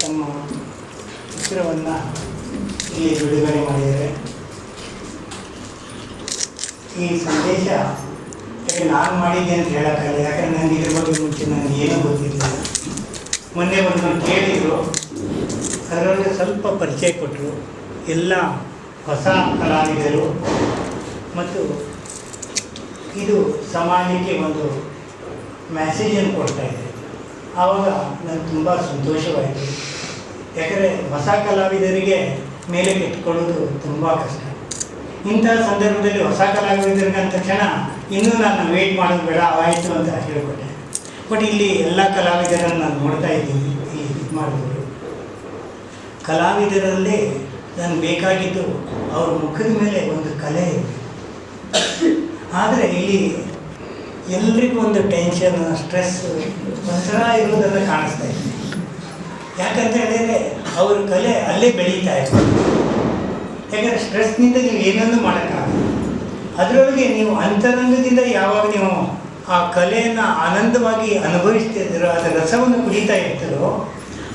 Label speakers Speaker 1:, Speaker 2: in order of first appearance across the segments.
Speaker 1: ತಮ್ಮ ಚಿತ್ರವನ್ನು ಇಲ್ಲಿ ಬಿಡುಗಡೆ ಮಾಡಿದ್ದಾರೆ. ಈ ಸಂದೇಶ ನಾನು ಮಾಡಿದ್ದೆ ಅಂತ ಹೇಳೋಕ್ಕಾಗಲ್ಲ, ಯಾಕಂದರೆ ನನಗೆ ಇದ್ರ ಬಗ್ಗೆ ಮುಂಚೆ ನನಗೆ ಏನೂ ಗೊತ್ತಿರಲಿಲ್ಲ. ಮೊನ್ನೆ ಒಂದು ಕೇಳಿದರು, ಅದರೊಳಗೆ ಸ್ವಲ್ಪ ಪರಿಚಯ ಕೊಟ್ಟರು. ಎಲ್ಲ ಹೊಸ ಕಲಾವಿದರು ಮತ್ತು ಇದು ಸಮಾಜಕ್ಕೆ ಒಂದು ಮೆಸೇಜನ್ನು ಕೊಡ್ತಾಯಿದೆ. ಆವಾಗ ನನಗೆ ತುಂಬ ಸಂತೋಷವಾಯಿತು. ಯಾಕಂದರೆ ಹೊಸ ಕಲಾವಿದರಿಗೆ ಮೇಲೆ ಕೆತ್ಕೊಳ್ಳೋದು ತುಂಬ ಕಷ್ಟ. ಇಂಥ ಸಂದರ್ಭದಲ್ಲಿ ಹೊಸ ಕಲಾವಿದರಿಗೆ ಅಂದ ತಕ್ಷಣ ಇನ್ನೂ ನಾನು ವೇಟ್ ಮಾಡೋದು ಬೇಡ, ಆಯಿತು ಅಂತ ಹೇಳಿಕೊಟ್ಟೆ. ಬಟ್ ಇಲ್ಲಿ ಎಲ್ಲ ಕಲಾವಿದರನ್ನು ನಾನು ನೋಡ್ತಾ ಇದ್ದೀನಿ. ಈ ಇದು ಮಾಡಿದ್ರು ಕಲಾವಿದರಲ್ಲಿ ನನಗೆ ಬೇಕಾಗಿದ್ದು ಅವ್ರ ಮುಖದ ಮೇಲೆ ಒಂದು ಕಲೆ ಇದೆ. ಆದರೆ ಇಲ್ಲಿ ಎಲ್ರಿಗೂ ಒಂದು ಟೆನ್ಷನ್, ಸ್ಟ್ರೆಸ್ ಒಂಥರ ಇರೋದನ್ನು ಕಾಣಿಸ್ತಾ ಇದೆ. ಯಾಕಂತ ಹೇಳಿದರೆ ಅವ್ರ ಕಲೆ ಅಲ್ಲೇ ಬೆಳೀತಾ ಇದೆ. ಯಾಕಂದರೆ ಸ್ಟ್ರೆಸ್ನಿಂದ ನೀವು ಏನನ್ನೂ ಮಾಡೋಕ್ಕಾಗಲ್ಲ. ಅದರೊಳಗೆ ನೀವು ಅಂತರಂಗದಿಂದ ಯಾವಾಗ ನೀವು ಆ ಕಲೆಯನ್ನು ಆನಂದವಾಗಿ ಅನುಭವಿಸ್ತಿದ್ದೀರೋ, ಅದರ ರಸವನ್ನು ಕುಡಿತಾ ಇರ್ತೀರೋ,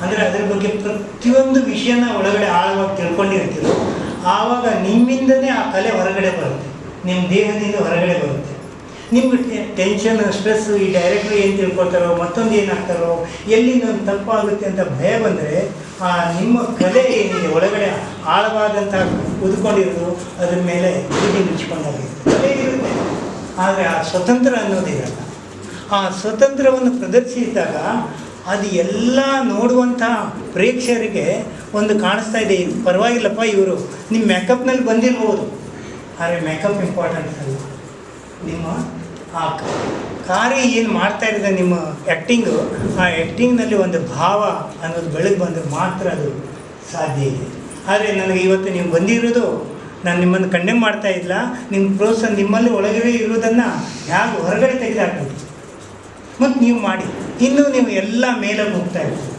Speaker 1: ಅಂದರೆ ಅದರ ಬಗ್ಗೆ ಪ್ರತಿಯೊಂದು ವಿಷಯನ ಒಳಗಡೆ ಆಳವಾಗಿ ತಿಳ್ಕೊಂಡಿರ್ತೀರೋ, ಆವಾಗ ನಿಮ್ಮಿಂದನೇ ಆ ಕಲೆ ಹೊರಗಡೆ ಬರುತ್ತೆ, ನಿಮ್ಮ ದೇಹದಿಂದ ಹೊರಗಡೆ ಬರುತ್ತೆ. ನಿಮ್ಗೆ ಟೆನ್ಷನ್, ಸ್ಟ್ರೆಸ್ಸು, ಈ ಡೈರೆಕ್ಟ್ರು ಏನು ತಿಳ್ಕೊಳ್ತಾರೋ, ಮತ್ತೊಂದು ಏನಾಗ್ತಾರೋ, ಎಲ್ಲಿಂದ ಒಂದು ತಪ್ಪಾಗುತ್ತೆ ಅಂತ ಭಯ ಬಂದರೆ ಆ ನಿಮ್ಮ ಕಲೆ ಏನಿದೆ ಒಳಗಡೆ ಆಳವಾದಂಥ ಉದ್ಕೊಂಡಿರೋದು ಅದ್ರ ಮೇಲೆ ಬೂದಿ ಮುಚ್ಕೊಂಡಾಗಿರುತ್ತೆ. ಕಲೆ ಇರುತ್ತೆ, ಆದರೆ ಆ ಸ್ವತಂತ್ರ ಅನ್ನೋದಿರಲ್ಲ. ಆ ಸ್ವತಂತ್ರವನ್ನು ಪ್ರದರ್ಶಿಸಿದಾಗ ಅದು ಎಲ್ಲ ನೋಡುವಂಥ ಪ್ರೇಕ್ಷಕರಿಗೆ ಒಂದು ಕಾಣಿಸ್ತಾ ಇದೆ, ಪರವಾಗಿಲ್ಲಪ್ಪ ಇವರು ನಿಮ್ಮ ಮೇಕಪ್ನಲ್ಲಿ ಬಂದಿರ್ಬೋದು, ಆದರೆ ಮೇಕಪ್ ಇಂಪಾರ್ಟೆಂಟ್ ಅಲ್ಲ. ನಿಮ್ಮ ಆ ಕಾರ್ಯ ಏನು ಮಾಡ್ತಾ ಇರೋದು, ನಿಮ್ಮ ಆ್ಯಕ್ಟಿಂಗು, ಆ ಆ್ಯಕ್ಟಿಂಗ್ನಲ್ಲಿ ಒಂದು ಭಾವ ಅನ್ನೋದು ಬೆಳಗ್ಗೆ ಬಂದರೆ ಮಾತ್ರ ಅದು ಸಾಧ್ಯ ಇದೆ. ಆದರೆ ನನಗೆ ಇವತ್ತು ನೀವು ಬಂದಿರೋದು, ನಾನು ನಿಮ್ಮನ್ನು ಕಂಡೆಮ್ ಮಾಡ್ತಾ ಇಲ್ಲ, ನಿಮ್ಮ ಪ್ರೋತ್ಸಾಹ ನಿಮ್ಮಲ್ಲಿ ಒಳಗಡೆ ಇರೋದನ್ನು ಹೇಗೆ ಹೊರಗಡೆ ತೆಗೆದುಹಾಕೋದು ಮತ್ತು ನೀವು ಮಾಡಿ, ಇನ್ನೂ ನೀವು ಎಲ್ಲ ಮೇಲೆ ಹೋಗ್ತಾ ಇರ್ತೀವಿ.